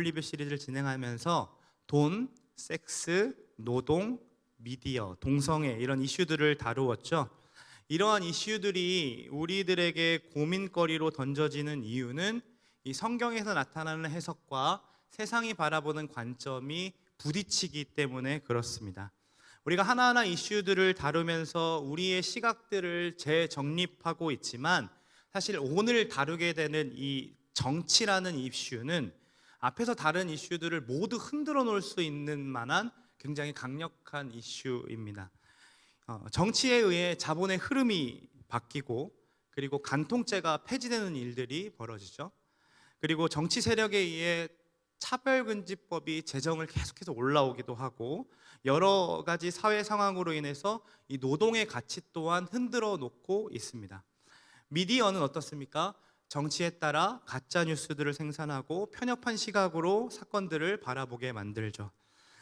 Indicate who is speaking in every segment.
Speaker 1: 리뷰 시리즈를 진행하면서 돈, 섹스, 노동, 미디어, 동성애 이런 이슈들을 다루었죠. 이러한 이슈들이 우리들에게 고민거리로 던져지는 이유는 이 성경에서 나타나는 해석과 세상이 바라보는 관점이 부딪히기 때문에 그렇습니다. 우리가 하나하나 이슈들을 다루면서 우리의 시각들을 재정립하고 있지만 사실 오늘 다루게 되는 이 정치라는 이슈는 앞에서 다른 이슈들을 모두 흔들어 놓을 수 있는 만한 굉장히 강력한 이슈입니다. 정치에 의해 자본의 흐름이 바뀌고 그리고 간통죄가 폐지되는 일들이 벌어지죠. 그리고 정치 세력에 의해 차별금지법이 제정을 계속해서 올라오기도 하고 여러 가지 사회 상황으로 인해서 이 노동의 가치 또한 흔들어 놓고 있습니다. 미디어는 어떻습니까? 정치에 따라 가짜 뉴스들을 생산하고 편협한 시각으로 사건들을 바라보게 만들죠.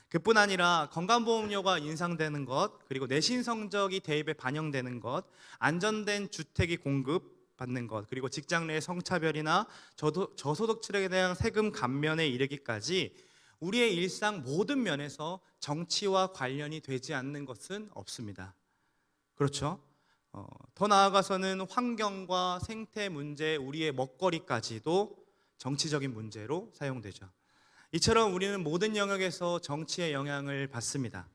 Speaker 1: 그뿐 아니라 건강보험료가 인상되는 것, 그리고 내신 성적이 대입에 반영되는 것, 안전된 주택이 공급받는 것, 그리고 직장 내 성차별이나 저소득층에 대한 세금 감면에 이르기까지 우리의 일상 모든 면에서 정치와 관련이 되지 않는 것은 없습니다. 그렇죠? 더 나아가서는 환경과 생태 문제, 우리의 먹거리까지도 정치적인 문제로 사용되죠. 이처럼 우리는 모든 영역에서 정치의 영향을 받습니다.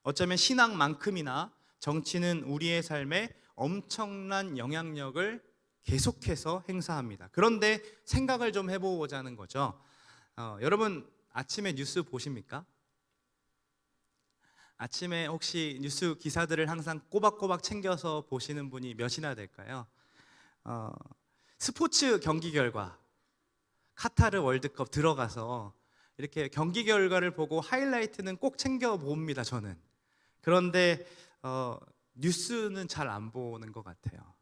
Speaker 1: 어쩌면 신앙만큼이나 정치는 우리의 삶에 엄청난 영향력을 계속해서 행사합니다. 그런데 생각을 좀 해보자는 거죠. 여러분 아침에 뉴스 보십니까? 아침에 혹시 뉴스 기사들을 항상 꼬박꼬박 챙겨서 보시는 분이 몇이나 될까요? 스포츠 경기 결과, 카타르 월드컵 들어가서 이렇게 경기 결과를 보고 하이라이트는 꼭 챙겨 봅니다, 저는. 그런데 뉴스는 잘 안 보는 것 같아요.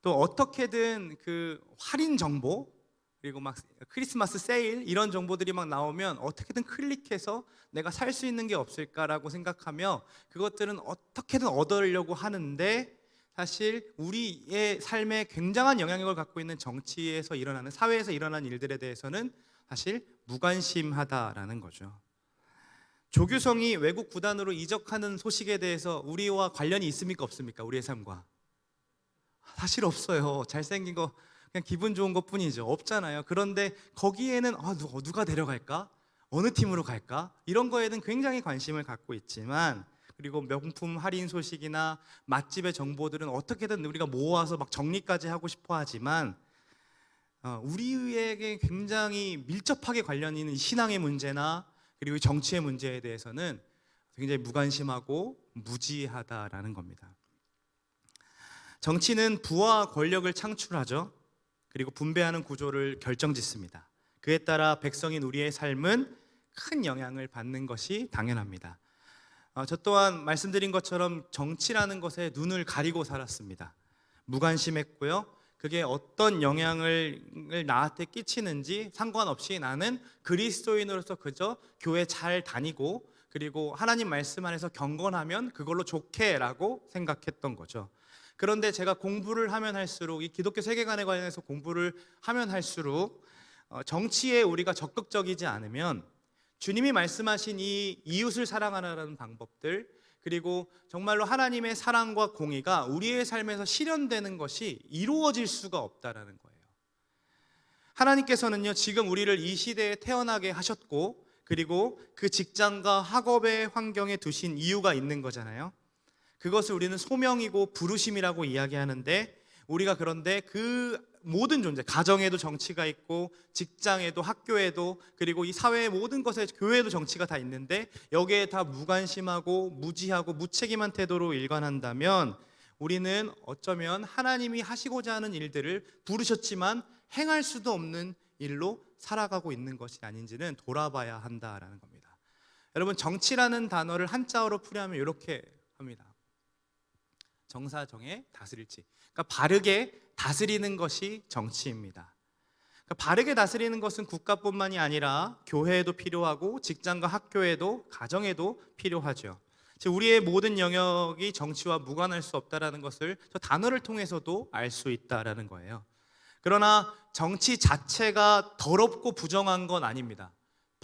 Speaker 1: 또 어떻게든 그 할인 정보, 그리고 막 크리스마스 세일 이런 정보들이 막 나오면 어떻게든 클릭해서 내가 살 수 있는 게 없을까라고 생각하며 그것들은 어떻게든 얻으려고 하는데 사실 우리의 삶에 굉장한 영향력을 갖고 있는 정치에서 일어나는, 사회에서 일어나는 일들에 대해서는 사실 무관심하다라는 거죠. 조규성이 외국 구단으로 이적하는 소식에 대해서 우리와 관련이 있습니까, 없습니까? 우리의 삶과 사실 없어요. 잘생긴 거 그냥 기분 좋은 것뿐이죠. 없잖아요. 그런데 거기에는 누가 데려갈까? 어느 팀으로 갈까? 이런 거에는 굉장히 관심을 갖고 있지만, 그리고 명품 할인 소식이나 맛집의 정보들은 어떻게든 우리가 모아서 막 정리까지 하고 싶어 하지만 우리에게 굉장히 밀접하게 관련 있는 신앙의 문제나 그리고 정치의 문제에 대해서는 굉장히 무관심하고 무지하다라는 겁니다. 정치는 부와 권력을 창출하죠. 그리고 분배하는 구조를 결정짓습니다. 그에 따라 백성인 우리의 삶은 큰 영향을 받는 것이 당연합니다. 저 또한 말씀드린 것처럼 정치라는 것에 눈을 가리고 살았습니다. 무관심했고요. 그게 어떤 영향을 나한테 끼치는지 상관없이 나는 그리스도인으로서 그저 교회 잘 다니고 그리고 하나님 말씀 안에서 경건하면 그걸로 좋게라고 생각했던 거죠. 그런데 제가 공부를 하면 할수록, 이 기독교 세계관에 관해서 공부를 하면 할수록 정치에 우리가 적극적이지 않으면 주님이 말씀하신 이 이웃을 사랑하라는 방법들, 그리고 정말로 하나님의 사랑과 공의가 우리의 삶에서 실현되는 것이 이루어질 수가 없다라는 거예요. 하나님께서는요, 지금 우리를 이 시대에 태어나게 하셨고 그리고 그 직장과 학업의 환경에 두신 이유가 있는 거잖아요. 그것을 우리는 소명이고 부르심이라고 이야기하는데, 우리가 그런데 그 모든 존재, 가정에도 정치가 있고 직장에도 학교에도 그리고 이 사회의 모든 것에, 교회에도 정치가 다 있는데 여기에 다 무관심하고 무지하고 무책임한 태도로 일관한다면 우리는 어쩌면 하나님이 하시고자 하는 일들을 부르셨지만 행할 수도 없는 일로 살아가고 있는 것이 아닌지는 돌아봐야 한다라는 겁니다. 여러분, 정치라는 단어를 한자어로 풀이하면 이렇게 합니다. 정사정에 다스릴지. 그러니까 바르게 다스리는 것이 정치입니다. 그러니까 바르게 다스리는 것은 국가뿐만이 아니라 교회에도 필요하고 직장과 학교에도 가정에도 필요하죠. 즉 우리의 모든 영역이 정치와 무관할 수 없다라는 것을 저 단어를 통해서도 알 수 있다라는 거예요. 그러나 정치 자체가 더럽고 부정한 건 아닙니다.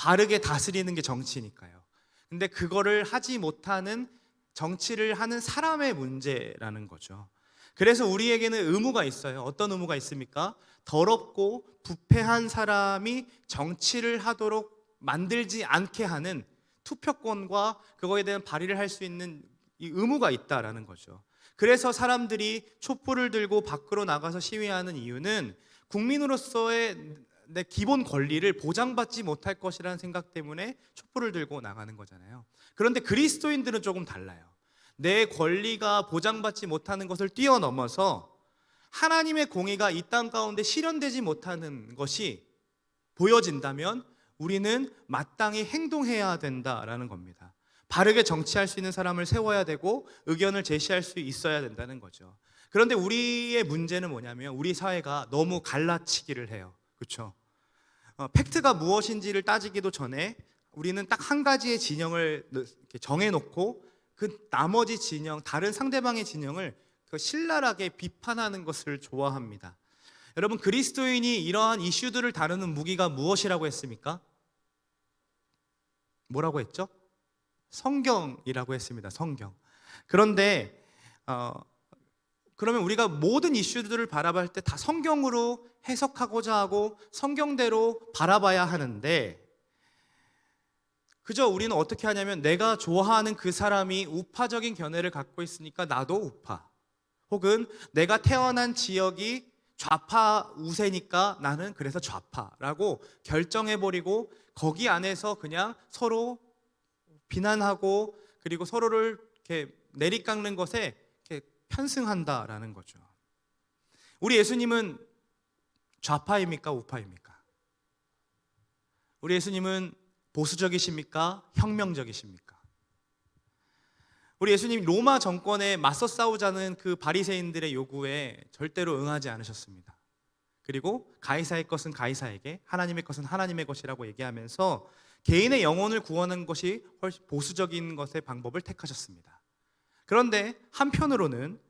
Speaker 1: 바르게 다스리는 게 정치니까요. 근데 그거를 하지 못하는 정치를 하는 사람의 문제라는 거죠. 그래서 우리에게는 의무가 있어요. 어떤 의무가 있습니까? 더럽고 부패한 사람이 정치를 하도록 만들지 않게 하는 투표권과 그거에 대한 발의를 할 수 있는 이 의무가 있다라는 거죠. 그래서 사람들이 촛불을 들고 밖으로 나가서 시위하는 이유는 국민으로서의 내 기본 권리를 보장받지 못할 것이라는 생각 때문에 촛불을 들고 나가는 거잖아요. 그런데 그리스도인들은 조금 달라요. 내 권리가 보장받지 못하는 것을 뛰어넘어서 하나님의 공의가 이 땅 가운데 실현되지 못하는 것이 보여진다면 우리는 마땅히 행동해야 된다라는 겁니다. 바르게 정치할 수 있는 사람을 세워야 되고 의견을 제시할 수 있어야 된다는 거죠. 그런데 우리의 문제는 뭐냐면 우리 사회가 너무 갈라치기를 해요. 그렇죠? 팩트가 무엇인지를 따지기도 전에 우리는 딱 한 가지의 진영을 이렇게 정해놓고 그 나머지 진영, 다른 상대방의 진영을 신랄하게 비판하는 것을 좋아합니다. 여러분, 그리스도인이 이러한 이슈들을 다루는 무기가 무엇이라고 했습니까? 뭐라고 했죠? 성경이라고 했습니다. 성경. 그런데 그러면 우리가 모든 이슈들을 바라볼 때 다 성경으로 해석하고자 하고 성경대로 바라봐야 하는데, 그저 우리는 어떻게 하냐면 내가 좋아하는 그 사람이 우파적인 견해를 갖고 있으니까 나도 우파, 혹은 내가 태어난 지역이 좌파 우세니까 나는 그래서 좌파라고 결정해버리고 거기 안에서 그냥 서로 비난하고 그리고 서로를 이렇게 내리깎는 것에 이렇게 편승한다라는 거죠. 우리 예수님은 좌파입니까? 우파입니까? 우리 예수님은 보수적이십니까? 혁명적이십니까? 우리 예수님 로마 정권에 맞서 싸우자는 그 바리새인들의 요구에 절대로 응하지 않으셨습니다. 그리고 가이사의 것은 가이사에게, 하나님의 것은 하나님의 것이라고 얘기하면서 개인의 영혼을 구하는 것이 훨씬 보수적인 것의 방법을 택하셨습니다. 그런데 한편으로는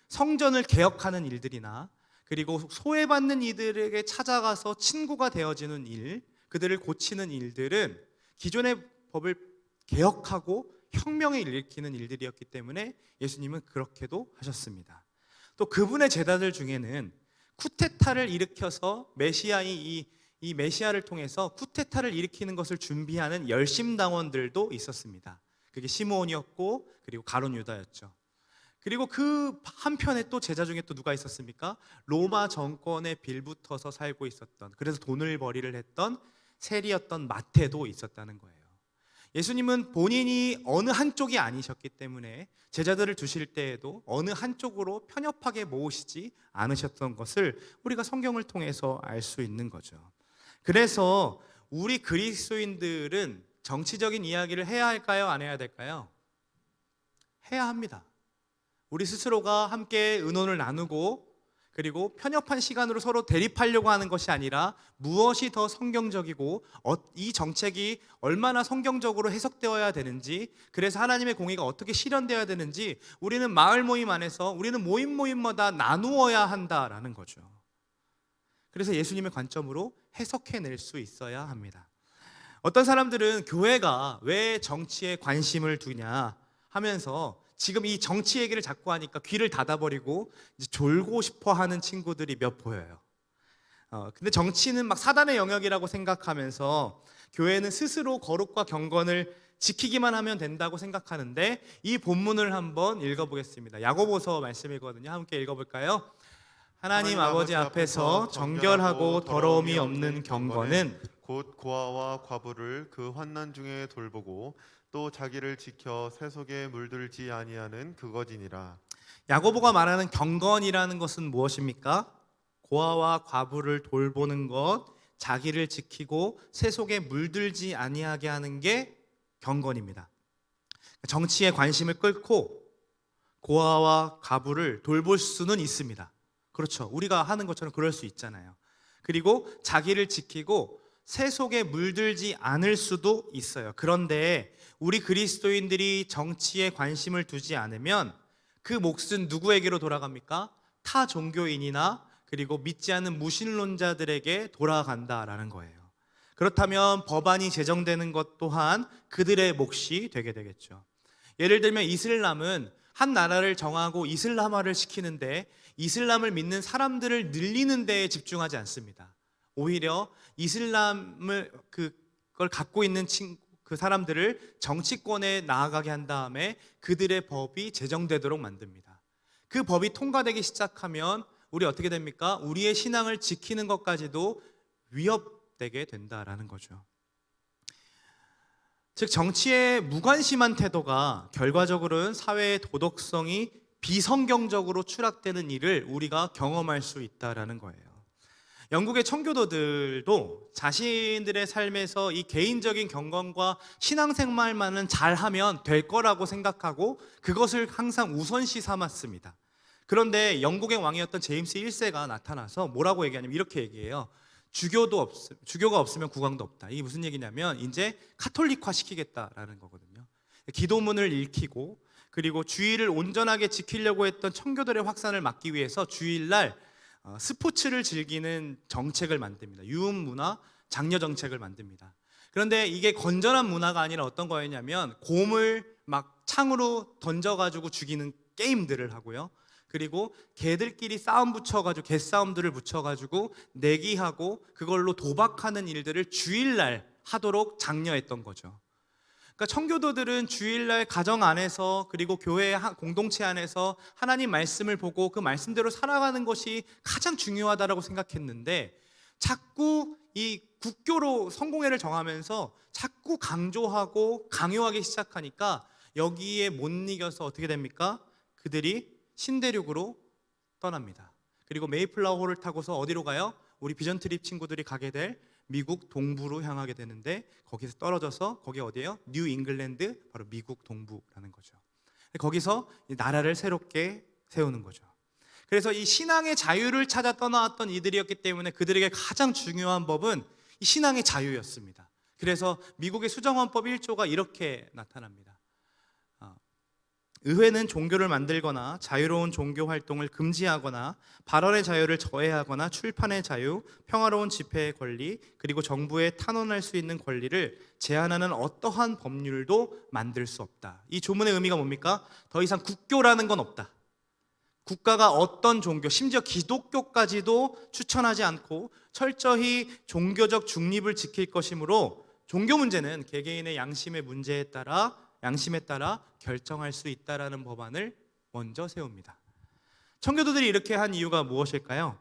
Speaker 1: 성전을 개혁하는 일들이나 그리고 소외받는 이들에게 찾아가서 친구가 되어지는 일, 그들을 고치는 일들은 기존의 법을 개혁하고 혁명을 일으키는 일들이었기 때문에 예수님은 그렇게도 하셨습니다. 또 그분의 제자들 중에는 쿠데타를 일으켜서 이 메시아를 통해서 쿠데타를 일으키는 것을 준비하는 열심당원들도 있었습니다. 그게 시므온이었고 그리고 가룟 유다였죠. 그리고 그 한편에 또 제자 중에 또 누가 있었습니까? 로마 정권에 빌붙어서 살고 있었던, 그래서 돈을 벌이를 했던 세리였던 마태도 있었다는 거예요. 예수님은 본인이 어느 한쪽이 아니셨기 때문에 제자들을 두실 때에도 어느 한쪽으로 편협하게 모으시지 않으셨던 것을 우리가 성경을 통해서 알 수 있는 거죠. 그래서 우리 그리스도인들은 정치적인 이야기를 해야 할까요? 안 해야 될까요? 해야 합니다. 우리 스스로가 함께 의논을 나누고 그리고 편협한 시간으로 서로 대립하려고 하는 것이 아니라 무엇이 더 성경적이고 이 정책이 얼마나 성경적으로 해석되어야 되는지, 그래서 하나님의 공의가 어떻게 실현되어야 되는지 우리는 마을 모임 안에서 우리는 모임마다 나누어야 한다라는 거죠. 그래서 예수님의 관점으로 해석해낼 수 있어야 합니다. 어떤 사람들은 교회가 왜 정치에 관심을 두냐 하면서 지금 이 정치 얘기를 자꾸 하니까 귀를 닫아버리고 이제 졸고 싶어 하는 친구들이 몇 보여요. 근데 정치는 막 사단의 영역이라고 생각하면서 교회는 스스로 거룩과 경건을 지키기만 하면 된다고 생각하는데, 이 본문을 한번 읽어보겠습니다. 야고보서 말씀이거든요. 함께 읽어볼까요? 하나님 아버지 앞에서 정결하고 더러움이 없는 경건은
Speaker 2: 곧 고아와 과부를 그 환난 중에 돌보고 또 자기를 지켜 세속에 물들지 아니하는 그것이니라.
Speaker 1: 야고보가 말하는 경건이라는 것은 무엇입니까? 고아와 과부를 돌보는 것, 자기를 지키고 세속에 물들지 아니하게 하는 게 경건입니다. 정치에 관심을 끌고 고아와 과부를 돌볼 수는 있습니다. 그렇죠. 우리가 하는 것처럼 그럴 수 있잖아요. 그리고 자기를 지키고 세속에 물들지 않을 수도 있어요. 그런데 우리 그리스도인들이 정치에 관심을 두지 않으면 그 몫은 누구에게로 돌아갑니까? 타 종교인이나 그리고 믿지 않는 무신론자들에게 돌아간다라는 거예요. 그렇다면 법안이 제정되는 것 또한 그들의 몫이 되게 되겠죠. 예를 들면 이슬람은 한 나라를 정하고 이슬람화를 시키는데 이슬람을 믿는 사람들을 늘리는 데에 집중하지 않습니다. 오히려 이슬람을 그걸 갖고 있는 그 사람들을 정치권에 나아가게 한 다음에 그들의 법이 제정되도록 만듭니다. 그 법이 통과되기 시작하면 우리 어떻게 됩니까? 우리의 신앙을 지키는 것까지도 위협되게 된다라는 거죠. 즉 정치에 무관심한 태도가 결과적으로는 사회의 도덕성이 비성경적으로 추락되는 일을 우리가 경험할 수 있다라는 거예요. 영국의 청교도들도 자신들의 삶에서 이 개인적인 경건과 신앙생활만은 잘하면 될 거라고 생각하고 그것을 항상 우선시 삼았습니다. 그런데 영국의 왕이었던 제임스 1세가 나타나서 뭐라고 얘기하냐면 이렇게 얘기해요. 주교가 없으면 국왕도 없다. 이게 무슨 얘기냐면 이제 카톨릭화 시키겠다라는 거거든요. 기도문을 읽히고 그리고 주의를 온전하게 지키려고 했던 청교도의 확산을 막기 위해서 주일날 스포츠를 즐기는 정책을 만듭니다. 유흥 문화, 장려 정책을 만듭니다. 그런데 이게 건전한 문화가 아니라 어떤 거였냐면 곰을 막 창으로 던져가지고 죽이는 게임들을 하고요. 그리고 개들끼리 싸움 붙여가지고 개싸움들을 붙여가지고 내기하고 그걸로 도박하는 일들을 주일날 하도록 장려했던 거죠. 그러니까 청교도들은 주일날 가정 안에서 그리고 교회 공동체 안에서 하나님 말씀을 보고 그 말씀대로 살아가는 것이 가장 중요하다라고 생각했는데 자꾸 이 국교로 성공회를 정하면서 자꾸 강조하고 강요하기 시작하니까 여기에 못 이겨서 어떻게 됩니까? 그들이 신대륙으로 떠납니다. 그리고 메이플라워호를 타고서 어디로 가요? 우리 비전 트립 친구들이 가게 될 미국 동부로 향하게 되는데 거기서 떨어져서 거기 어디예요? 뉴 잉글랜드, 바로 미국 동부라는 거죠. 거기서 나라를 새롭게 세우는 거죠. 그래서 이 신앙의 자유를 찾아 떠나왔던 이들이었기 때문에 그들에게 가장 중요한 법은 이 신앙의 자유였습니다. 그래서 미국의 수정헌법 1조가 이렇게 나타납니다. 의회는 종교를 만들거나 자유로운 종교 활동을 금지하거나 발언의 자유를 저해하거나 출판의 자유, 평화로운 집회의 권리, 그리고 정부에 탄원할 수 있는 권리를 제한하는 어떠한 법률도 만들 수 없다. 이 조문의 의미가 뭡니까? 더 이상 국교라는 건 없다. 국가가 어떤 종교, 심지어 기독교까지도 추천하지 않고 철저히 종교적 중립을 지킬 것이므로 종교 문제는 개개인의 양심의 문제에 따라 양심에 따라 결정할 수 있다라는 법안을 먼저 세웁니다. 청교도들이 이렇게 한 이유가 무엇일까요?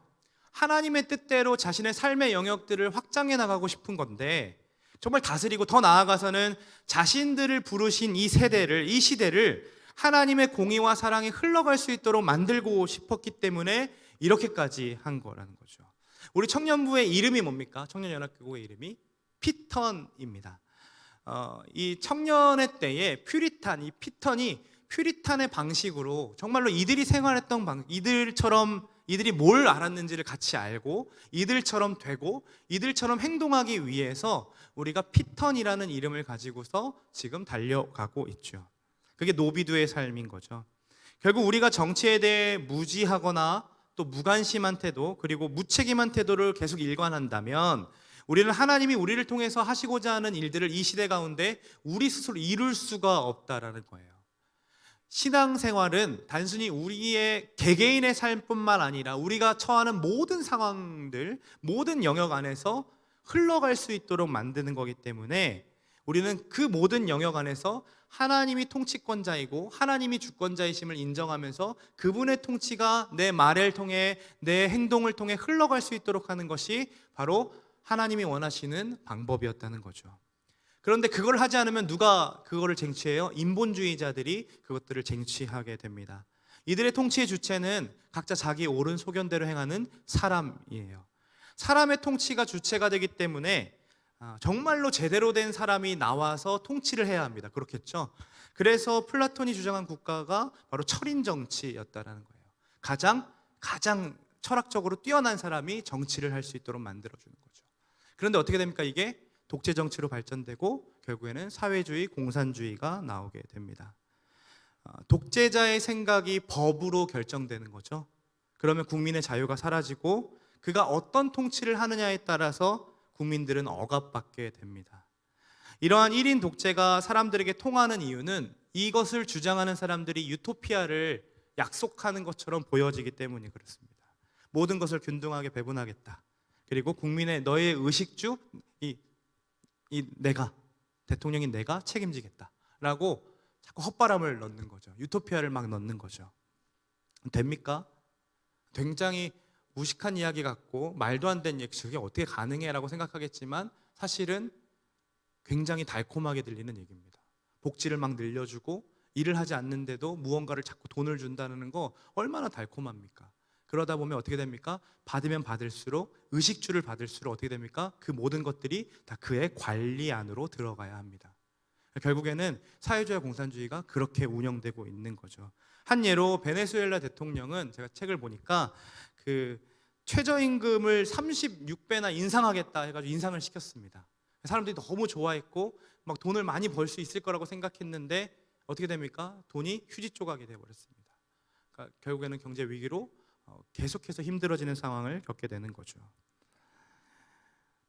Speaker 1: 하나님의 뜻대로 자신의 삶의 영역들을 확장해 나가고 싶은 건데 정말 다스리고 더 나아가서는 자신들을 부르신 이 세대를, 이 시대를 하나님의 공의와 사랑이 흘러갈 수 있도록 만들고 싶었기 때문에 이렇게까지 한 거라는 거죠. 우리 청년부의 이름이 뭡니까? 청년연합교구의 이름이 피턴입니다. 이 청년의 때에 퓨리탄, 이 피턴이 퓨리탄의 방식으로 정말로 이들이 생활했던 이들이 뭘 알았는지를 같이 알고 이들처럼 되고 이들처럼 행동하기 위해서 우리가 피턴이라는 이름을 가지고서 지금 달려가고 있죠. 그게 노비두의 삶인 거죠. 결국 우리가 정치에 대해 무지하거나 또 무관심한 태도 그리고 무책임한 태도를 계속 일관한다면 우리는 하나님이 우리를 통해서 하시고자 하는 일들을 이 시대 가운데 우리 스스로 이룰 수가 없다라는 거예요. 신앙생활은 단순히 우리의 개개인의 삶뿐만 아니라 우리가 처하는 모든 상황들, 모든 영역 안에서 흘러갈 수 있도록 만드는 거기 때문에 우리는 그 모든 영역 안에서 하나님이 통치권자이고 하나님이 주권자이심을 인정하면서 그분의 통치가 내 말을 통해 내 행동을 통해 흘러갈 수 있도록 하는 것이 바로 하나님이 원하시는 방법이었다는 거죠. 그런데 그걸 하지 않으면 누가 그거를 쟁취해요? 인본주의자들이 그것들을 쟁취하게 됩니다. 이들의 통치의 주체는 각자 자기 옳은 소견대로 행하는 사람이에요. 사람의 통치가 주체가 되기 때문에 정말로 제대로 된 사람이 나와서 통치를 해야 합니다. 그렇겠죠? 그래서 플라톤이 주장한 국가가 바로 철인 정치였다라는 거예요. 가장 철학적으로 뛰어난 사람이 정치를 할 수 있도록 만들어주는 거죠. 그런데 어떻게 됩니까? 이게 독재 정치로 발전되고 결국에는 사회주의, 공산주의가 나오게 됩니다. 독재자의 생각이 법으로 결정되는 거죠. 그러면 국민의 자유가 사라지고 그가 어떤 통치를 하느냐에 따라서 국민들은 억압받게 됩니다. 이러한 1인 독재가 사람들에게 통하는 이유는 이것을 주장하는 사람들이 유토피아를 약속하는 것처럼 보여지기 때문이 그렇습니다. 모든 것을 균등하게 배분하겠다. 그리고 국민의 너의 의식주 내가 대통령인 내가 책임지겠다라고 자꾸 헛바람을 넣는 거죠. 유토피아를 막 넣는 거죠. 됩니까? 굉장히 무식한 이야기 같고 말도 안 되는 얘기, 그게 어떻게 가능해라고 생각하겠지만 사실은 굉장히 달콤하게 들리는 얘기입니다. 복지를 막 늘려주고 일을 하지 않는데도 무언가를 자꾸 돈을 준다는 거 얼마나 달콤합니까? 그러다 보면 어떻게 됩니까? 받으면 받을수록, 의식주를 받을수록 어떻게 됩니까? 그 모든 것들이 다 그의 관리 안으로 들어가야 합니다. 결국에는 사회주의와 공산주의가 그렇게 운영되고 있는 거죠. 한 예로 베네수엘라 대통령은 제가 책을 보니까 그 최저임금을 36배나 인상하겠다 해가지고 인상을 시켰습니다. 사람들이 너무 좋아했고 막 돈을 많이 벌 수 있을 거라고 생각했는데 어떻게 됩니까? 돈이 휴지 조각이 되어버렸습니다. 그러니까 결국에는 경제 위기로 계속해서 힘들어지는 상황을 겪게 되는 거죠.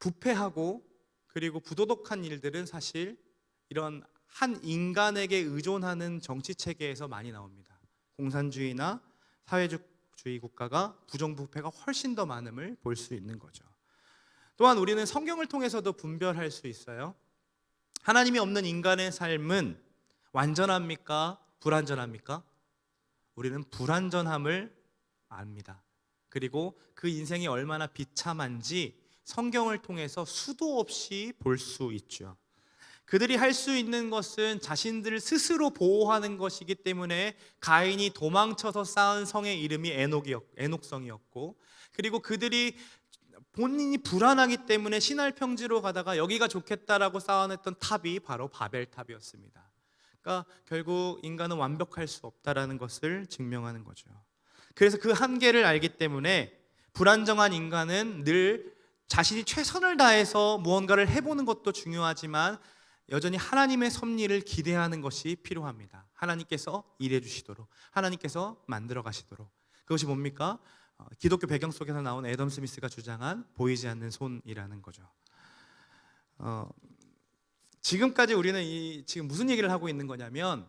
Speaker 1: 부패하고 그리고 부도덕한 일들은 사실 이런 한 인간에게 의존하는 정치 체계에서 많이 나옵니다. 공산주의나 사회주의 국가가 부정부패가 훨씬 더 많음을 볼 수 있는 거죠. 또한 우리는 성경을 통해서도 분별할 수 있어요. 하나님이 없는 인간의 삶은 완전합니까? 불완전합니까? 우리는 불완전함을 압니다. 그리고 그 인생이 얼마나 비참한지 성경을 통해서 수도 없이 볼 수 있죠. 그들이 할 수 있는 것은 자신들을 스스로 보호하는 것이기 때문에 가인이 도망쳐서 쌓은 성의 이름이 에녹성이었고, 그리고 그들이 본인이 불안하기 때문에 신할 평지로 가다가 여기가 좋겠다라고 쌓아냈던 탑이 바로 바벨탑이었습니다. 그러니까 결국 인간은 완벽할 수 없다라는 것을 증명하는 거죠. 그래서 그 한계를 알기 때문에 불안정한 인간은 늘 자신이 최선을 다해서 무언가를 해보는 것도 중요하지만 여전히 하나님의 섭리를 기대하는 것이 필요합니다. 하나님께서 일해 주시도록, 하나님께서 만들어 가시도록. 그것이 뭡니까? 기독교 배경 속에서 나온 애덤 스미스가 주장한 보이지 않는 손이라는 거죠. 지금까지 우리는 지금 무슨 얘기를 하고 있는 거냐면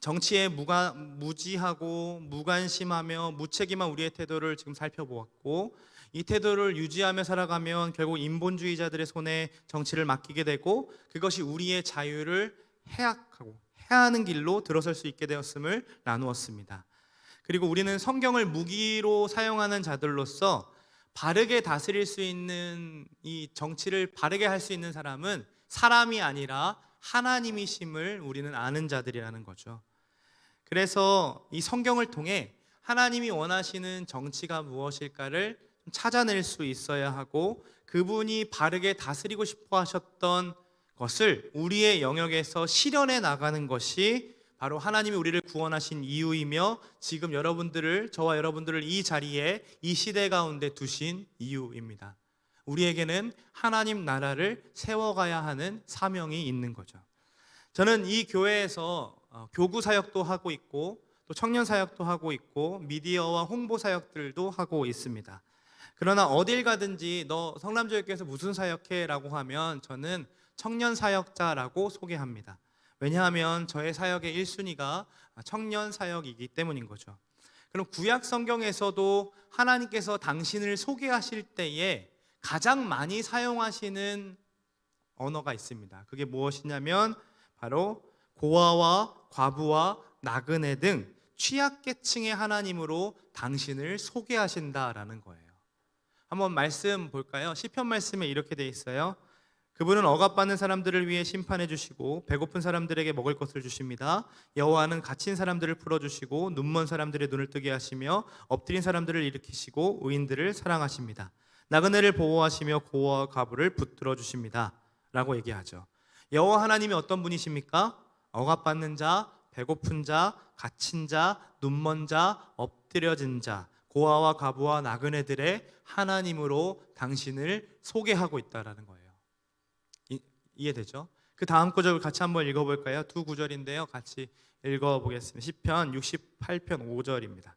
Speaker 1: 정치에 무지하고 무관심하며 무책임한 우리의 태도를 지금 살펴보았고, 이 태도를 유지하며 살아가면 결국 인본주의자들의 손에 정치를 맡기게 되고 그것이 우리의 자유를 해하는 길로 들어설 수 있게 되었음을 나누었습니다. 그리고 우리는 성경을 무기로 사용하는 자들로서 바르게 다스릴 수 있는 이 정치를 바르게 할 수 있는 사람은 사람이 아니라 하나님이심을 우리는 아는 자들이라는 거죠. 그래서 이 성경을 통해 하나님이 원하시는 정치가 무엇일까를 찾아낼 수 있어야 하고, 그분이 바르게 다스리고 싶어 하셨던 것을 우리의 영역에서 실현해 나가는 것이 바로 하나님이 우리를 구원하신 이유이며 지금 저와 여러분들을 이 자리에 이 시대 가운데 두신 이유입니다. 우리에게는 하나님 나라를 세워가야 하는 사명이 있는 거죠. 저는 이 교회에서 교구 사역도 하고 있고 또 청년 사역도 하고 있고 미디어와 홍보 사역들도 하고 있습니다. 그러나 어딜 가든지 너 성남교회에서 무슨 사역해? 라고 하면 저는 청년 사역자라고 소개합니다. 왜냐하면 저의 사역의 1순위가 청년 사역이기 때문인 거죠. 그럼 구약 성경에서도 하나님께서 당신을 소개하실 때에 가장 많이 사용하시는 언어가 있습니다. 그게 무엇이냐면 바로 고아와 과부와 나그네 등 취약계층의 하나님으로 당신을 소개하신다라는 거예요. 한번 말씀 볼까요? 시편 말씀에 이렇게 돼 있어요. 그분은 억압받는 사람들을 위해 심판해 주시고 배고픈 사람들에게 먹을 것을 주십니다. 여호와는 갇힌 사람들을 풀어주시고 눈먼 사람들의 눈을 뜨게 하시며 엎드린 사람들을 일으키시고 의인들을 사랑하십니다. 나그네를 보호하시며 고아와 과부를 붙들어 주십니다 라고 얘기하죠. 여호와 하나님이 어떤 분이십니까? 억압받는 자, 배고픈 자, 갇힌 자, 눈먼 자, 엎드려진 자, 고아와 과부와 나그네들의 하나님으로 당신을 소개하고 있다라는 거예요. 이해되죠? 그 다음 구절 같이 한번 읽어볼까요? 두 구절인데요, 같이 읽어보겠습니다. 시편 68편 5절입니다.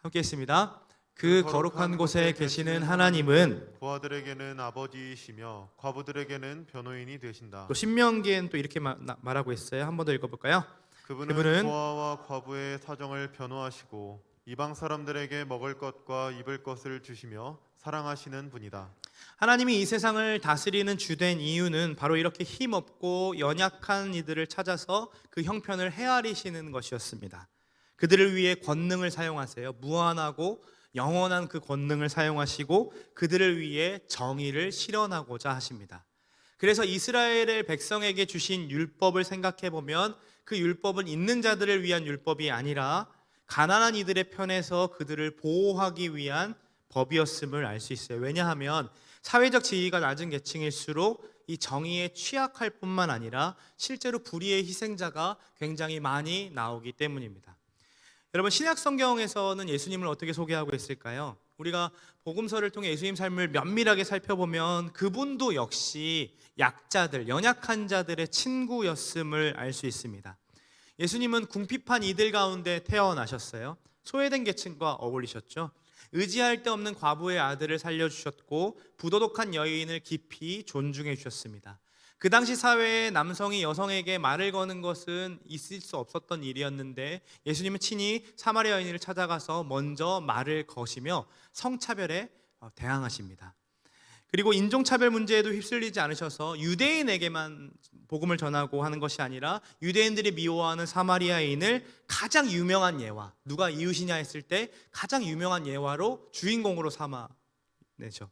Speaker 1: 함께 했습니다. 그 거룩한 곳에 계시는 하나님은
Speaker 2: 고아들에게는 아버지이시며 과부들에게는 변호인이 되신다.
Speaker 1: 또 신명기엔 또 이렇게 말하고 있어요. 한 번 더 읽어볼까요?
Speaker 2: 그분은
Speaker 1: 그분은
Speaker 2: 고아와 과부의 사정을 변호하시고 이방 사람들에게 먹을 것과 입을 것을 주시며 사랑하시는 분이다.
Speaker 1: 하나님이 이 세상을 다스리는 주된 이유는 바로 이렇게 힘없고 연약한 이들을 찾아서 그 형편을 헤아리시는 것이었습니다. 그들을 위해 권능을 사용하세요. 무한하고 영원한 그 권능을 사용하시고 그들을 위해 정의를 실현하고자 하십니다. 그래서 이스라엘의 백성에게 주신 율법을 생각해 보면 그 율법은 있는 자들을 위한 율법이 아니라 가난한 이들의 편에서 그들을 보호하기 위한 법이었음을 알 수 있어요. 왜냐하면 사회적 지위가 낮은 계층일수록 이 정의에 취약할 뿐만 아니라 실제로 불의의 희생자가 굉장히 많이 나오기 때문입니다. 여러분, 신약 성경에서는 예수님을 어떻게 소개하고 있을까요? 우리가 복음서를 통해 예수님 삶을 면밀하게 살펴보면 그분도 역시 약자들, 연약한 자들의 친구였음을 알 수 있습니다. 예수님은 궁핍한 이들 가운데 태어나셨어요. 소외된 계층과 어울리셨죠. 의지할 데 없는 과부의 아들을 살려주셨고 부도덕한 여인을 깊이 존중해 주셨습니다. 그 당시 사회에 남성이 여성에게 말을 거는 것은 있을 수 없었던 일이었는데 예수님은 친히 사마리아 여인을 찾아가서 먼저 말을 거시며 성차별에 대항하십니다. 그리고 인종차별 문제에도 휩쓸리지 않으셔서 유대인에게만 복음을 전하고 하는 것이 아니라 유대인들이 미워하는 사마리아인을 가장 유명한 예화, 누가 이웃이냐 했을 때 가장 유명한 예화로 주인공으로 삼아내죠.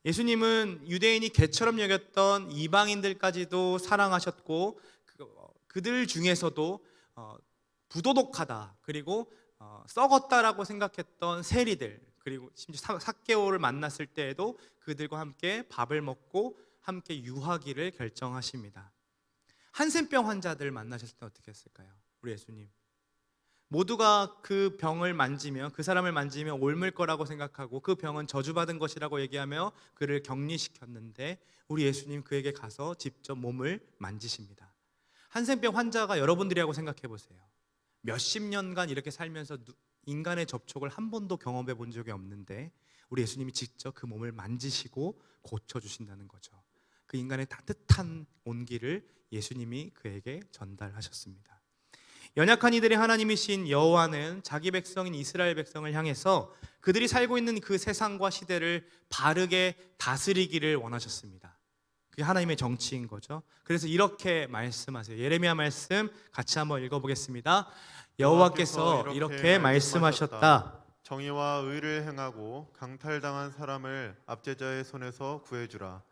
Speaker 1: 예수님은 유대인이 개처럼 여겼던 이방인들까지도 사랑하셨고 그들 중에서도 부도덕하다, 그리고 썩었다라고 생각했던 세리들, 그리고 심지어 삭개오를 만났을 때에도 그들과 함께 밥을 먹고 함께 유하기를 결정하십니다. 한센병 환자들 만나셨을 때 어떻게 했을까요? 우리 예수님 모두가 그 병을 만지며, 그 사람을 만지며 옮을 거라고 생각하고 그 병은 저주받은 것이라고 얘기하며 그를 격리시켰는데 우리 예수님 그에게 가서 직접 몸을 만지십니다. 한센병 환자가 여러분들이라고 생각해 보세요. 몇십 년간 이렇게 살면서 인간의 접촉을 한 번도 경험해 본 적이 없는데 우리 예수님이 직접 그 몸을 만지시고 고쳐주신다는 거죠. 그 인간의 따뜻한 온기를 예수님이 그에게 전달하셨습니다. 연약한 이들의 하나님이신 여호와는 자기 백성인 이스라엘 백성을 향해서 그들이 살고 있는 그 세상과 시대를 바르게 다스리기를 원하셨습니다. 그게 하나님의 정치인 거죠. 그래서 이렇게 말씀하세요. 예레미야 말씀 같이 한번 읽어보겠습니다. 여호와께서 이렇게 말씀하셨다.
Speaker 2: 정의와 의를 행하고 강탈당한 사람을 압제자의 손에서 구해주라.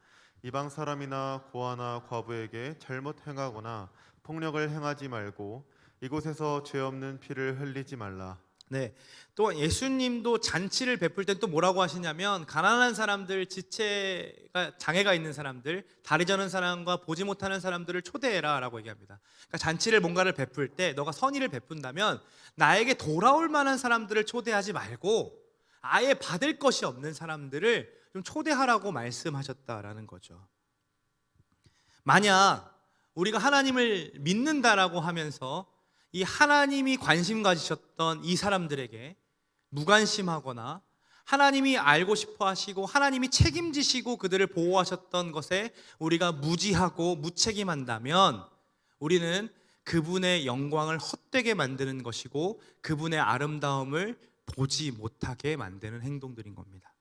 Speaker 2: 이방 사람이나 고아나 과부에게 잘못 행하거나 폭력을 행하지 말고 이곳에서 죄 없는 피를 흘리지 말라.
Speaker 1: 네, 또 예수님도 잔치를 베풀 땐 또 뭐라고 하시냐면 가난한 사람들, 지체가 장애가 있는 사람들, 다리 저는 사람과 보지 못하는 사람들을 초대해라 라고 얘기합니다. 그러니까 잔치를 뭔가를 베풀 때 너가 선의를 베푼다면 나에게 돌아올 만한 사람들을 초대하지 말고 아예 받을 것이 없는 사람들을 좀 초대하라고 말씀하셨다라는 거죠. 만약 우리가 하나님을 믿는다라고 하면서 이 하나님이 관심 가지셨던 이 사람들에게 무관심하거나 하나님이 알고 싶어 하시고 하나님이 책임지시고 그들을 보호하셨던 것에 우리가 무지하고 무책임한다면 우리는 그분의 영광을 헛되게 만드는 것이고 그분의 아름다움을 보지 못하게 만드는 행동들인 겁니다.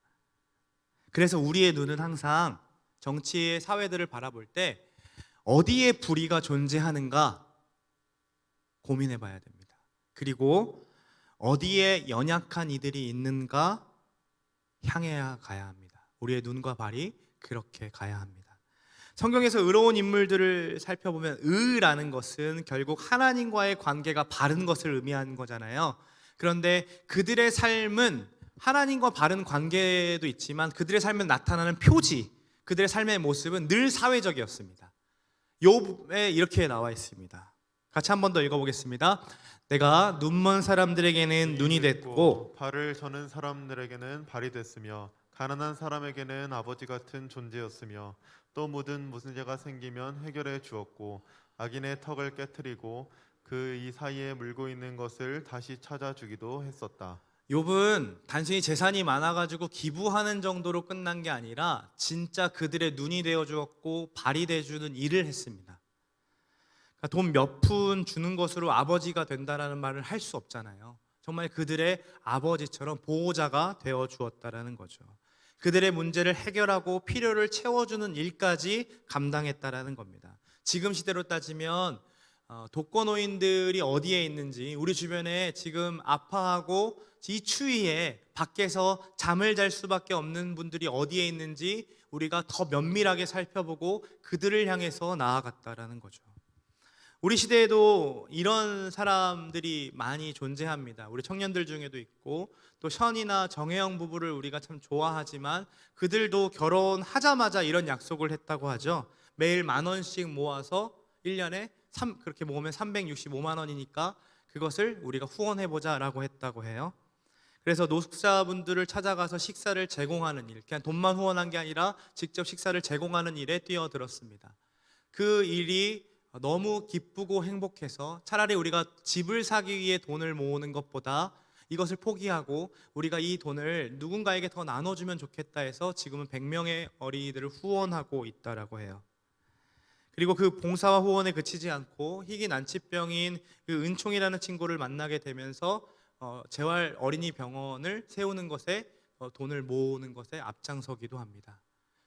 Speaker 1: 그래서 우리의 눈은 항상 정치의 사회들을 바라볼 때 어디에 불의가 존재하는가 고민해 봐야 됩니다. 그리고 어디에 연약한 이들이 있는가 향해 가야 합니다. 우리의 눈과 발이 그렇게 가야 합니다. 성경에서 의로운 인물들을 살펴보면 의라는 것은 결국 하나님과의 관계가 바른 것을 의미하는 거잖아요. 그런데 그들의 삶은 하나님과 바른 관계도 있지만 그들의 삶에 나타나는 표지, 그들의 삶의 모습은 늘 사회적이었습니다. 욥에 이렇게 나와 있습니다. 같이 한 번 더 읽어보겠습니다. 내가 눈먼 사람들에게는 눈이 됐고
Speaker 2: 발을 저는 사람들에게는 발이 됐으며 가난한 사람에게는 아버지 같은 존재였으며 또 모든 문제가 생기면 해결해 주었고 악인의 턱을 깨트리고 그 이 사이에 물고 있는 것을 다시 찾아주기도 했었다.
Speaker 1: 욥은 단순히 재산이 많아가지고 기부하는 정도로 끝난 게 아니라 진짜 그들의 눈이 되어 주었고 발이 되어 주는 일을 했습니다. 그러니까 돈 몇 푼 주는 것으로 아버지가 된다라는 말을 할 수 없잖아요. 정말 그들의 아버지처럼 보호자가 되어 주었다라는 거죠. 그들의 문제를 해결하고 필요를 채워주는 일까지 감당했다라는 겁니다. 지금 시대로 따지면 독거노인들이 어디에 있는지, 우리 주변에 지금 아파하고 이 추위에 밖에서 잠을 잘 수밖에 없는 분들이 어디에 있는지 우리가 더 면밀하게 살펴보고 그들을 향해서 나아갔다라는 거죠. 우리 시대에도 이런 사람들이 많이 존재합니다. 우리 청년들 중에도 있고, 또 션이나 정혜영 부부를 우리가 참 좋아하지만 그들도 결혼하자마자 이런 약속을 했다고 하죠. 매일 10,000원씩 모아서 1년에 그렇게 모으면 365만 원이니까 그것을 우리가 후원해보자라고 했다고 해요. 그래서 노숙자분들을 찾아가서 식사를 제공하는 일, 그냥 돈만 후원한 게 아니라 직접 식사를 제공하는 일에 뛰어들었습니다. 그 일이 너무 기쁘고 행복해서 차라리 우리가 집을 사기 위해 돈을 모으는 것보다 이것을 포기하고 우리가 이 돈을 누군가에게 더 나눠주면 좋겠다 해서 지금은 100명의 어린이들을 후원하고 있다라고 해요. 그리고 그 봉사와 후원에 그치지 않고 희귀 난치병인 그 은총이라는 친구를 만나게 되면서 재활 어린이 병원을 세우는 것에 돈을 모으는 것에 앞장서기도 합니다.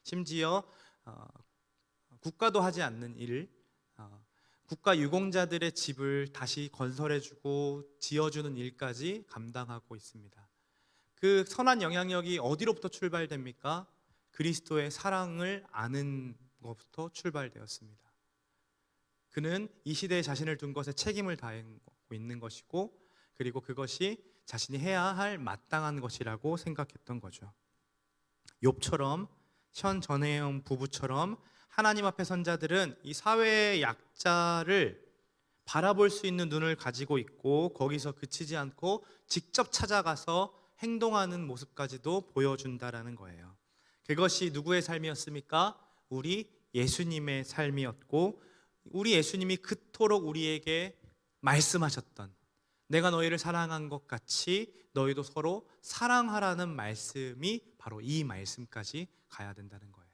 Speaker 1: 심지어 국가도 하지 않는 일, 국가 유공자들의 집을 다시 건설해주고 지어주는 일까지 감당하고 있습니다. 그 선한 영향력이 어디로부터 출발됩니까? 그리스도의 사랑을 아는 것부터 출발되었습니다. 그는 이 시대에 자신을 둔 것에 책임을 다하고 있는 것이고, 그리고 그것이 자신이 해야 할 마땅한 것이라고 생각했던 거죠. 욥처럼, 션 전혜영 부부처럼 하나님 앞에 선 자들은 이 사회의 약자를 바라볼 수 있는 눈을 가지고 있고, 거기서 그치지 않고 직접 찾아가서 행동하는 모습까지도 보여준다라는 거예요. 그것이 누구의 삶이었습니까? 우리 예수님의 삶이었고, 우리 예수님이 그토록 우리에게 말씀하셨던, 내가 너희를 사랑한 것 같이 너희도 서로 사랑하라는 말씀이 바로 이 말씀까지 가야 된다는 거예요.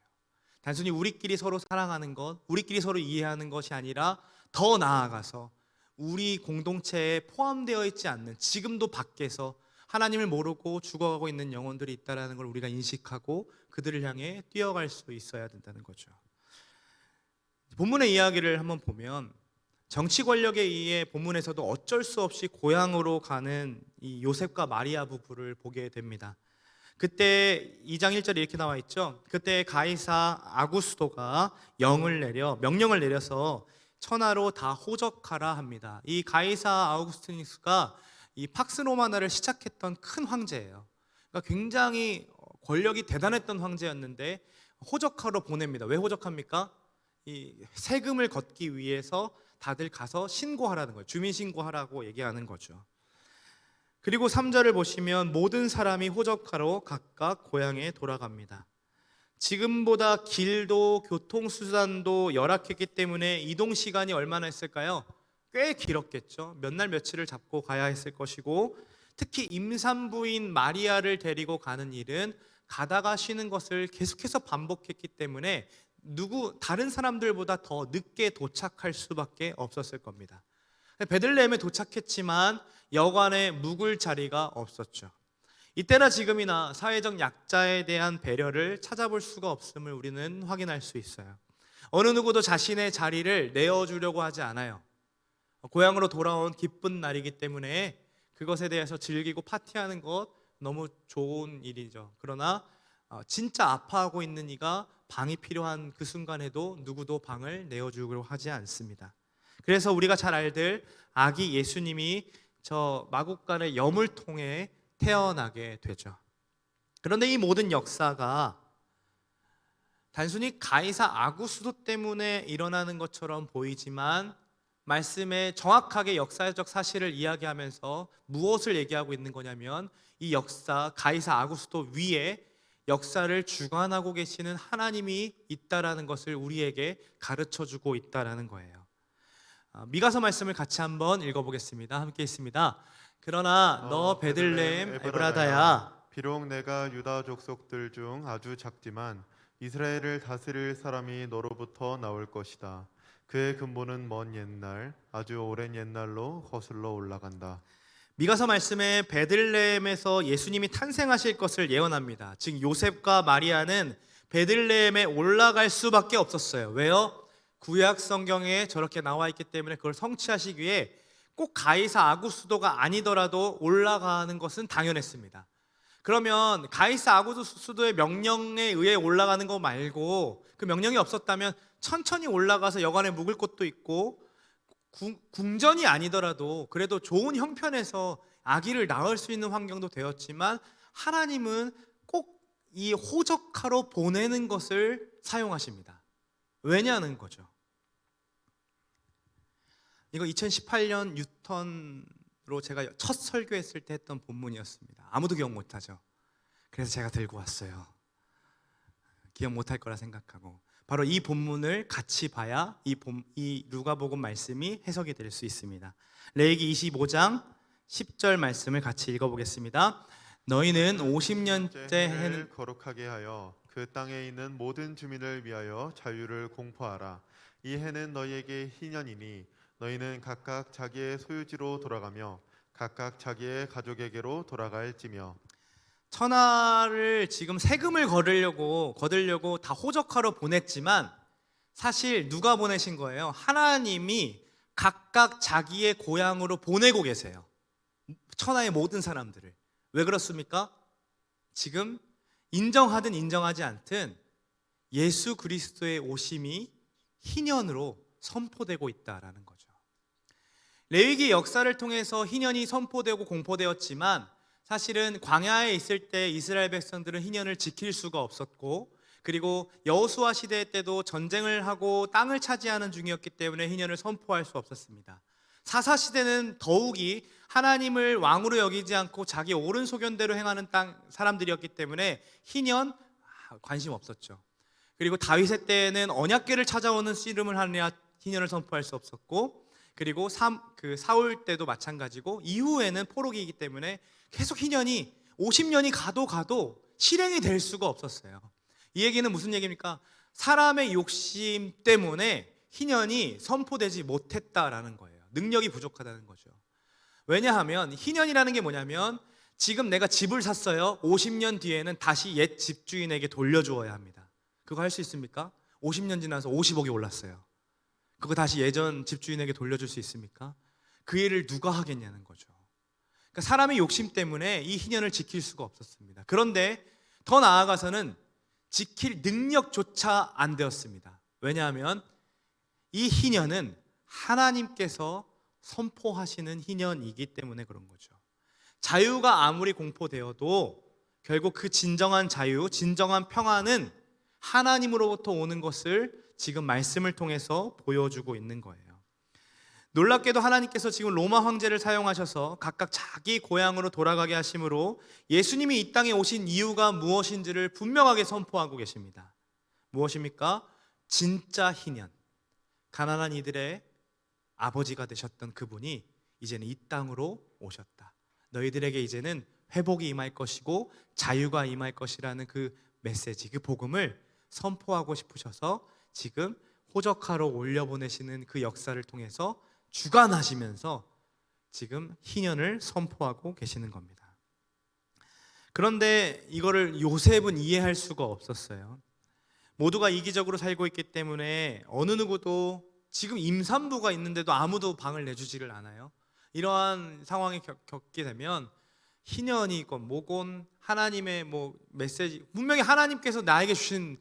Speaker 1: 단순히 우리끼리 서로 사랑하는 것, 우리끼리 서로 이해하는 것이 아니라 더 나아가서 우리 공동체에 포함되어 있지 않는, 지금도 밖에서 하나님을 모르고 죽어가고 있는 영혼들이 있다는 걸 우리가 인식하고 그들을 향해 뛰어갈 수 있어야 된다는 거죠. 본문의 이야기를 한번 보면 정치 권력에 의해 본문에서도 어쩔 수 없이 고향으로 가는 이 요셉과 마리아 부부를 보게 됩니다. 그때 2장 1절에 이렇게 나와 있죠. 그때 가이사 아구스도가 명령을 내려서 천하로 다 호적하라 합니다. 이 가이사 아우구스티누스가 이 팍스 로마나를 시작했던 큰 황제예요. 그러니까 굉장히 권력이 대단했던 황제였는데 호적하러 보냅니다. 왜 호적합니까? 이 세금을 걷기 위해서 다들 가서 신고하라는 거예요. 주민 신고하라고 얘기하는 거죠. 그리고 3절을 보시면 모든 사람이 호적하러 각각 고향에 돌아갑니다. 지금보다 길도 교통수단도 열악했기 때문에 이동 시간이 얼마나 했을까요? 꽤 길었겠죠. 몇 날 며칠을 잡고 가야 했을 것이고, 특히 임산부인 마리아를 데리고 가는 일은 가다가 쉬는 것을 계속해서 반복했기 때문에 다른 사람들보다 더 늦게 도착할 수밖에 없었을 겁니다. 베들레헴에 도착했지만 여관에 묵을 자리가 없었죠. 이때나 지금이나 사회적 약자에 대한 배려를 찾아볼 수가 없음을 우리는 확인할 수 있어요. 어느 누구도 자신의 자리를 내어주려고 하지 않아요. 고향으로 돌아온 기쁜 날이기 때문에 그것에 대해서 즐기고 파티하는 것 너무 좋은 일이죠. 그러나 진짜 아파하고 있는 이가 방이 필요한 그 순간에도 누구도 방을 내어주려고 하지 않습니다. 그래서 우리가 잘 알들 아기 예수님이 저 마국간의 염을 통해 태어나게 되죠. 그런데 이 모든 역사가 단순히 가이사 아구스도 때문에 일어나는 것처럼 보이지만 말씀에 정확하게 역사적 사실을 이야기하면서 무엇을 얘기하고 있는 거냐면 이 역사, 가이사 아구스도 위에 역사를 주관하고 계시는 하나님이 있다라는 것을 우리에게 가르쳐주고 있다라는 거예요. 미가서 말씀을 같이 한번 읽어보겠습니다. 함께 있습니다. 그러나 너 베들레헴 에브라다야
Speaker 2: 비록 내가 유다 족속들 중 아주 작지만 이스라엘을 다스릴 사람이 너로부터 나올 것이다. 그의 근본은 먼 옛날, 아주 오랜 옛날로 거슬러 올라간다.
Speaker 1: 미가서 말씀에 베들레헴에서 예수님이 탄생하실 것을 예언합니다. 즉 요셉과 마리아는 베들레헴에 올라갈 수밖에 없었어요. 왜요? 구약 성경에 저렇게 나와 있기 때문에 그걸 성취하시기 위해 꼭 가이사 아구스도가 아니더라도 올라가는 것은 당연했습니다. 그러면 가이사 아구스도의 명령에 의해 올라가는 거 말고 그 명령이 없었다면 천천히 올라가서 여간에 묵을 곳도 있고 궁전이 아니더라도 그래도 좋은 형편에서 아기를 낳을 수 있는 환경도 되었지만 하나님은 꼭 이 호적하로 보내는 것을 사용하십니다. 왜냐는 거죠. 이거 2018년 뉴턴으로 제가 첫 설교했을 때 했던 본문이었습니다. 아무도 기억 못하죠. 그래서 제가 들고 왔어요. 기억 못할 거라 생각하고 바로 이 본문을 같이 봐야 이 누가복음 말씀이 해석이 될 수 있습니다. 레위기 25장 10절 말씀을 같이 읽어보겠습니다. 너희는 50년째 해는
Speaker 2: 거룩하게 하여 그 땅에 있는 모든 주민을 위하여 자유를 공포하라. 이 해는 너희에게 희년이니 너희는 각각 자기의 소유지로 돌아가며 각각 자기의 가족에게로 돌아갈지며.
Speaker 1: 천하를 지금 세금을 거두려고 다 호적하러 보냈지만 사실 누가 보내신 거예요? 하나님이 각각 자기의 고향으로 보내고 계세요. 천하의 모든 사람들을. 왜 그렇습니까? 지금 인정하든 인정하지 않든 예수 그리스도의 오심이 희년으로 선포되고 있다라는 거죠. 레위기 역사를 통해서 희년이 선포되고 공포되었지만 사실은 광야에 있을 때 이스라엘 백성들은 희년을 지킬 수가 없었고 그리고 여호수아 시대 때도 전쟁을 하고 땅을 차지하는 중이었기 때문에 희년을 선포할 수 없었습니다. 사사 시대는 더욱이 하나님을 왕으로 여기지 않고 자기 옳은 소견대로 행하는 사람들이었기 때문에 희년 관심 없었죠. 그리고 다윗의 때에는 언약궤를 찾아오는 씨름을 하느냐 희년을 선포할 수 없었고 그리고 사울 때도 마찬가지고 이후에는 포로기이기 때문에 계속 희년이 50년이 가도 실행이 될 수가 없었어요. 이 얘기는 무슨 얘기입니까? 사람의 욕심 때문에 희년이 선포되지 못했다라는 거예요. 능력이 부족하다는 거죠. 왜냐하면 희년이라는 게 뭐냐면 지금 내가 집을 샀어요. 50년 뒤에는 다시 옛 집주인에게 돌려주어야 합니다. 그거 할 수 있습니까? 50년 지나서 50억이 올랐어요. 그거 다시 예전 집주인에게 돌려줄 수 있습니까? 그 일을 누가 하겠냐는 거죠. 그러니까 사람의 욕심 때문에 이 희년을 지킬 수가 없었습니다. 그런데 더 나아가서는 지킬 능력조차 안 되었습니다. 왜냐하면 이 희년은 하나님께서 선포하시는 희년이기 때문에 그런 거죠. 자유가 아무리 공포되어도 결국 그 진정한 자유, 진정한 평안은 하나님으로부터 오는 것을 지금 말씀을 통해서 보여주고 있는 거예요. 놀랍게도 하나님께서 지금 로마 황제를 사용하셔서 각각 자기 고향으로 돌아가게 하심으로 예수님이 이 땅에 오신 이유가 무엇인지를 분명하게 선포하고 계십니다. 무엇입니까? 진짜 희년, 가난한 이들의 아버지가 되셨던 그분이 이제는 이 땅으로 오셨다. 너희들에게 이제는 회복이 임할 것이고 자유가 임할 것이라는 그 메시지, 그 복음을 선포하고 싶으셔서 지금 호적하러 올려보내시는 그 역사를 통해서 주관하시면서 지금 희년을 선포하고 계시는 겁니다. 그런데 이거를 요셉은 이해할 수가 없었어요. 모두가 이기적으로 살고 있기 때문에 어느 누구도 지금 임산부가 있는데도 아무도 방을 내주지를 않아요. 이러한 상황이 겪게 되면 희년이건 뭐건 하나님의 메시지, 분명히 하나님께서 나에게 주신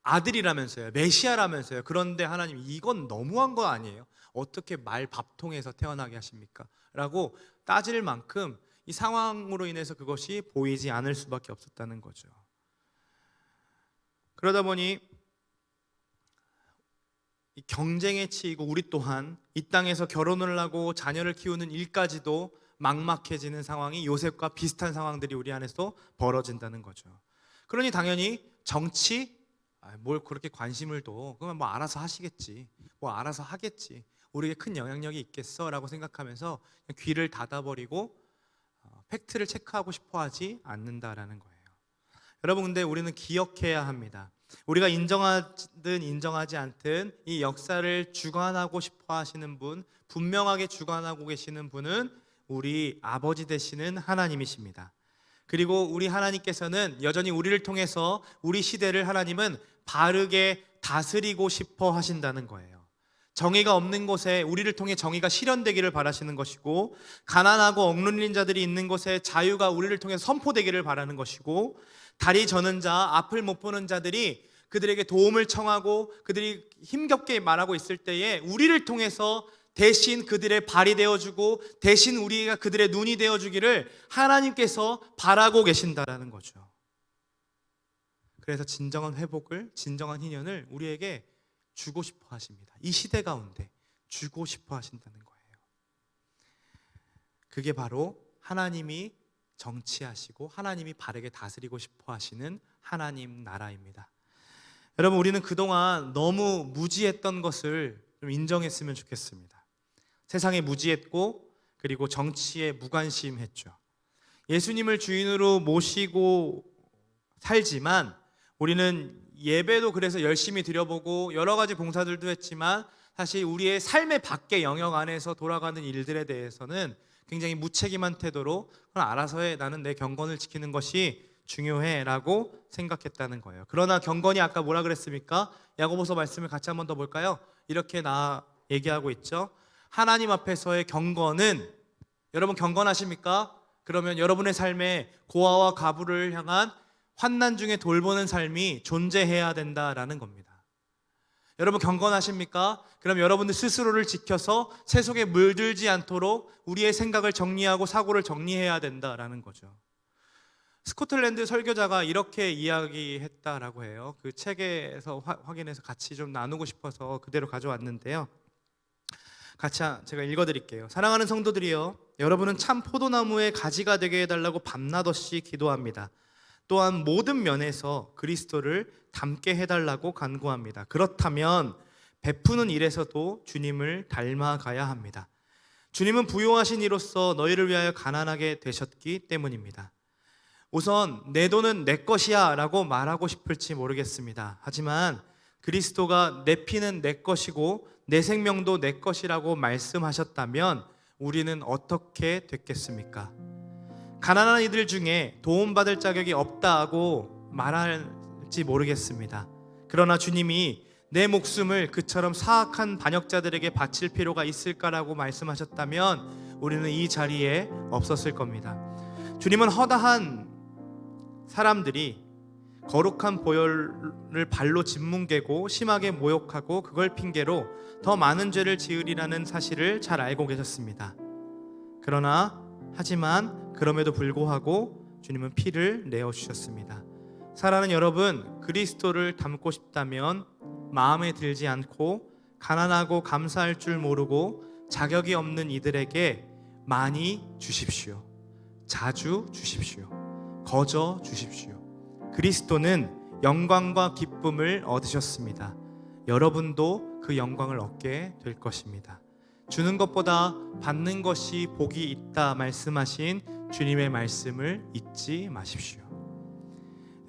Speaker 1: 아들이라면서요, 메시아라면서요. 그런데 하나님 이건 너무한 거 아니에요? 어떻게 말 밥통에서 태어나게 하십니까? 라고 따질 만큼 이 상황으로 인해서 그것이 보이지 않을 수밖에 없었다는 거죠. 그러다 보니 이 경쟁에 치이고 우리 또한 이 땅에서 결혼을 하고 자녀를 키우는 일까지도 막막해지는 상황이 요셉과 비슷한 상황들이 우리 안에서 벌어진다는 거죠. 그러니 당연히 정치, 뭘 그렇게 관심을 둬? 그러면 뭐 알아서 하시겠지, 뭐 알아서 하겠지, 우리에게 큰 영향력이 있겠어 라고 생각하면서 귀를 닫아버리고 팩트를 체크하고 싶어 하지 않는다라는 거예요. 여러분, 근데 우리는 기억해야 합니다. 우리가 인정하든 인정하지 않든 이 역사를 주관하고 싶어 하시는 분, 분명하게 주관하고 계시는 분은 우리 아버지 되시는 하나님이십니다. 그리고 우리 하나님께서는 여전히 우리를 통해서 우리 시대를 하나님은 바르게 다스리고 싶어 하신다는 거예요. 정의가 없는 곳에 우리를 통해 정의가 실현되기를 바라시는 것이고, 가난하고 억눌린 자들이 있는 곳에 자유가 우리를 통해 선포되기를 바라는 것이고, 다리 저는 자, 앞을 못 보는 자들이 그들에게 도움을 청하고 그들이 힘겹게 말하고 있을 때에 우리를 통해서 대신 그들의 발이 되어주고 대신 우리가 그들의 눈이 되어주기를 하나님께서 바라고 계신다라는 거죠. 그래서 진정한 회복을, 진정한 희년을 우리에게 주고 싶어 하십니다. 이 시대 가운데 주고 싶어 하신다는 거예요. 그게 바로 하나님이 정치하시고 하나님이 바르게 다스리고 싶어 하시는 하나님 나라입니다. 여러분, 우리는 그동안 너무 무지했던 것을 좀 인정했으면 좋겠습니다. 세상에 무지했고 그리고 정치에 무관심했죠. 예수님을 주인으로 모시고 살지만 우리는 예배도 그래서 열심히 드려보고 여러 가지 봉사들도 했지만 사실 우리의 삶의 밖의 영역 안에서 돌아가는 일들에 대해서는 굉장히 무책임한 태도로 알아서 해, 나는 내 경건을 지키는 것이 중요해 라고 생각했다는 거예요. 그러나 경건이 아까 뭐라 그랬습니까? 야고보서 말씀을 같이 한번 더 볼까요? 이렇게 얘기하고 있죠. 하나님 앞에서의 경건은, 여러분 경건하십니까? 그러면 여러분의 삶에 고아와 과부를 향한 환난 중에 돌보는 삶이 존재해야 된다라는 겁니다. 여러분 경건하십니까? 그럼 여러분들 스스로를 지켜서 세속에 물들지 않도록 우리의 생각을 정리하고 사고를 정리해야 된다라는 거죠. 스코틀랜드 설교자가 이렇게 이야기했다라고 해요. 그 책에서 확인해서 같이 좀 나누고 싶어서 그대로 가져왔는데요. 같이 제가 읽어드릴게요. 사랑하는 성도들이여, 여러분은 참 포도나무의 가지가 되게 해달라고 밤낮 없이 기도합니다. 또한 모든 면에서 그리스도를 닮게 해달라고 간구합니다. 그렇다면 베푸는 일에서도 주님을 닮아가야 합니다. 주님은 부요하신 이로써 너희를 위하여 가난하게 되셨기 때문입니다. 우선 내 돈은 내 것이야 라고 말하고 싶을지 모르겠습니다. 하지만 그리스도가 내 피는 내 것이고 내 생명도 내 것이라고 말씀하셨다면 우리는 어떻게 됐겠습니까? 가난한 이들 중에 도움받을 자격이 없다고 말할지 모르겠습니다. 그러나 주님이 내 목숨을 그처럼 사악한 반역자들에게 바칠 필요가 있을까라고 말씀하셨다면 우리는 이 자리에 없었을 겁니다. 주님은 허다한 사람들이 거룩한 보혈을 발로 짓뭉개고 심하게 모욕하고 그걸 핑계로 더 많은 죄를 지으리라는 사실을 잘 알고 계셨습니다. 하지만 그럼에도 불구하고 주님은 피를 내어주셨습니다. 사랑하는 여러분, 그리스도를 닮고 싶다면 마음에 들지 않고 가난하고 감사할 줄 모르고 자격이 없는 이들에게 많이 주십시오. 자주 주십시오. 거저 주십시오. 그리스도는 영광과 기쁨을 얻으셨습니다. 여러분도 그 영광을 얻게 될 것입니다. 주는 것보다 받는 것이 복이 있다 말씀하신 주님의 말씀을 잊지 마십시오.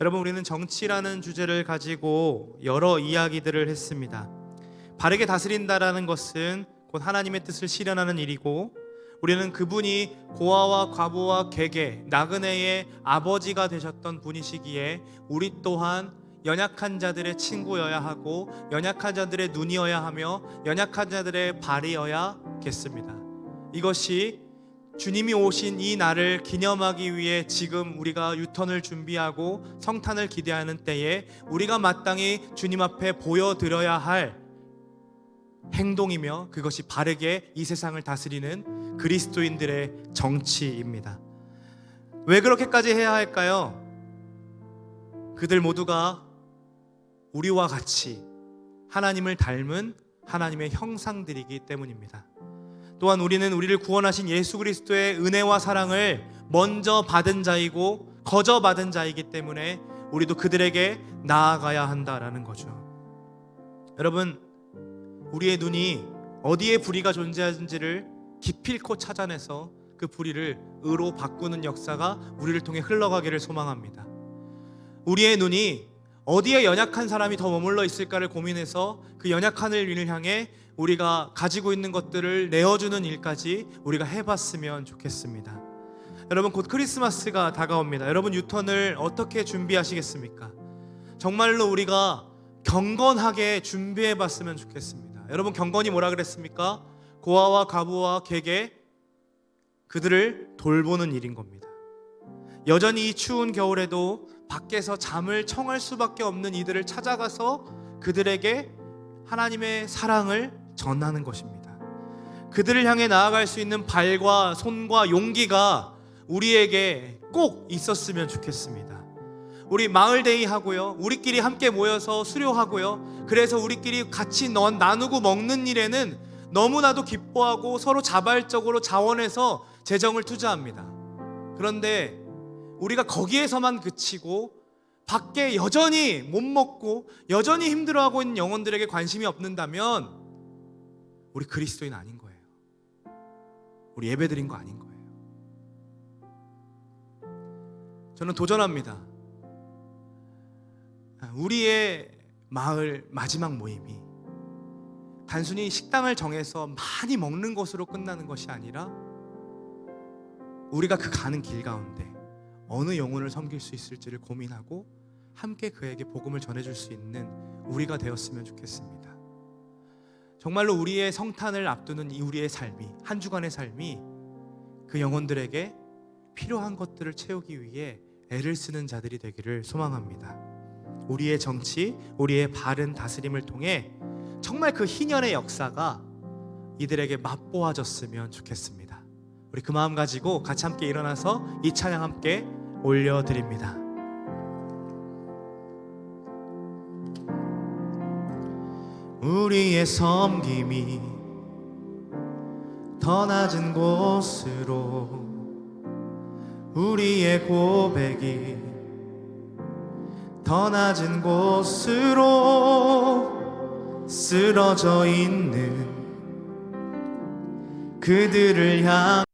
Speaker 1: 여러분, 우리는 정치라는 주제를 가지고 여러 이야기들을 했습니다. 바르게 다스린다라는 것은 곧 하나님의 뜻을 실현하는 일이고, 우리는 그분이 고아와 과부와 개개, 나그네의 아버지가 되셨던 분이시기에 우리 또한 연약한 자들의 친구여야 하고 연약한 자들의 눈이어야 하며 연약한 자들의 발이어야겠습니다. 이것이 주님이 오신 이 날을 기념하기 위해 지금 우리가 유턴을 준비하고 성탄을 기대하는 때에 우리가 마땅히 주님 앞에 보여드려야 할 행동이며 그것이 바르게 이 세상을 다스리는 그리스도인들의 정치입니다. 왜 그렇게까지 해야 할까요? 그들 모두가 우리와 같이 하나님을 닮은 하나님의 형상들이기 때문입니다. 또한 우리는 우리를 구원하신 예수 그리스도의 은혜와 사랑을 먼저 받은 자이고 거저 받은 자이기 때문에 우리도 그들에게 나아가야 한다라는 거죠. 여러분, 우리의 눈이 어디에 불의가 존재하는지를 기필코 찾아내서 그 불의를 의로 바꾸는 역사가 우리를 통해 흘러가기를 소망합니다. 우리의 눈이 어디에 연약한 사람이 더 머물러 있을까를 고민해서 그 연약한 일을 향해 우리가 가지고 있는 것들을 내어주는 일까지 우리가 해봤으면 좋겠습니다. 여러분, 곧 크리스마스가 다가옵니다. 여러분, 유턴을 어떻게 준비하시겠습니까? 정말로 우리가 경건하게 준비해봤으면 좋겠습니다. 여러분, 경건이 뭐라 그랬습니까? 고아와 과부와 객에 그들을 돌보는 일인 겁니다. 여전히 이 추운 겨울에도 밖에서 잠을 청할 수밖에 없는 이들을 찾아가서 그들에게 하나님의 사랑을 전하는 것입니다. 그들을 향해 나아갈 수 있는 발과 손과 용기가 우리에게 꼭 있었으면 좋겠습니다. 우리 마을데이 하고요, 우리끼리 함께 모여서 수료하고요, 그래서 우리끼리 같이 나누고 먹는 일에는 너무나도 기뻐하고 서로 자발적으로 자원해서 재정을 투자합니다. 그런데 우리가 거기에서만 그치고 밖에 여전히 못 먹고 여전히 힘들어하고 있는 영혼들에게 관심이 없는다면 우리 그리스도인 아닌 거예요. 우리 예배드린 거 아닌 거예요. 저는 도전합니다. 우리의 마을 마지막 모임이 단순히 식당을 정해서 많이 먹는 것으로 끝나는 것이 아니라 우리가 그 가는 길 가운데 어느 영혼을 섬길 수 있을지를 고민하고 함께 그에게 복음을 전해줄 수 있는 우리가 되었으면 좋겠습니다. 정말로 우리의 성탄을 앞두는 이 우리의 삶이, 한 주간의 삶이 그 영혼들에게 필요한 것들을 채우기 위해 애를 쓰는 자들이 되기를 소망합니다. 우리의 정치, 우리의 바른 다스림을 통해 정말 그 희년의 역사가 이들에게 맛보아졌으면 좋겠습니다. 우리 그 마음 가지고 같이 함께 일어나서 이 찬양 함께 올려드립니다. 우리의 섬김이 더 낮은 곳으로, 우리의 고백이 더 낮은 곳으로 쓰러져 있는 그들을 향